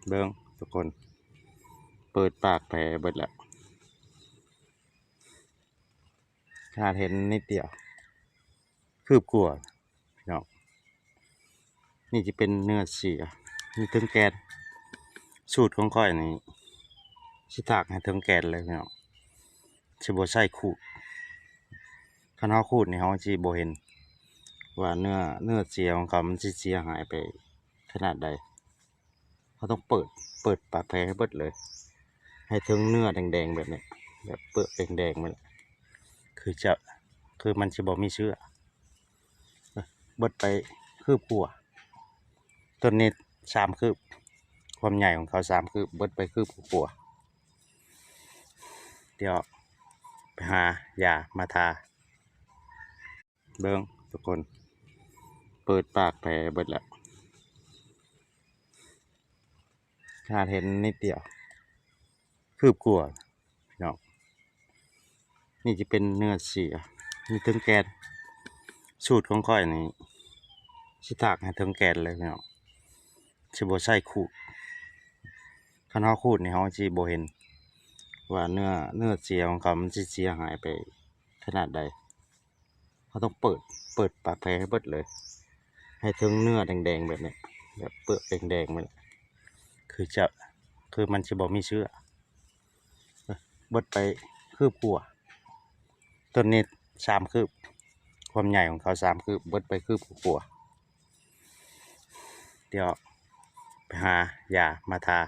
เบิ้งทุกคนเปิดปากแผลเบิดแล้วขนาดเห็นนิดเดียวคืบกลัวพี่น้องนี่จะเป็นเนื้อเสียมีถึงแกนสูตรของก้อยนี่ชิตากให้ถึงแกนเลยพี่น้องชิบใส่ขูดคันเขาขูดนี่เขาจีโบเห็นว่าเนื้อเสียของเขามันสิเสียหายไปขนาดใดเขาต้องเปิดปากแผลให้เบิดเลยให้ถึงเนื้อแดงๆแบบนี้แบบเปลือกแดงๆมันคือมันจะบ่มีเชื้อเบิดไปคืบกลัวต้นนี้3 คืบความใหญ่ของเขา3 คืบเบิดไปคืบกลัวเดี๋ยวไปหายามาทาเบิ้งทุกคนเปิดปากแผลเบิดแล้วขนาดเห็นนิดเดียวคืบกลัวพี่น้องนี่จะเป็นเนื้อเสียมีถึงแกนสูตรของก้อยนี่ชิตากให้ถึงแกนเลยพี่น้องชิบใส่ขูดคันเขาขูดนี่เขาจีโบเห็นว่าเนื้อเสียของเขามันสิเสียหายไปขนาดใดเขาต้องเปิดปากแผลให้เบิดเลยให้ถึงเนื้อแดงๆแบบนี้แบบเปลือกแดงๆมันคือมันจะบ่มีเชื้อเบิดไปคืบกลัวต้นนี้3 คืบความใหญ่ของเขา3 คืบเบิดไปคืบกลัวเดี๋ยวไปหายามาทา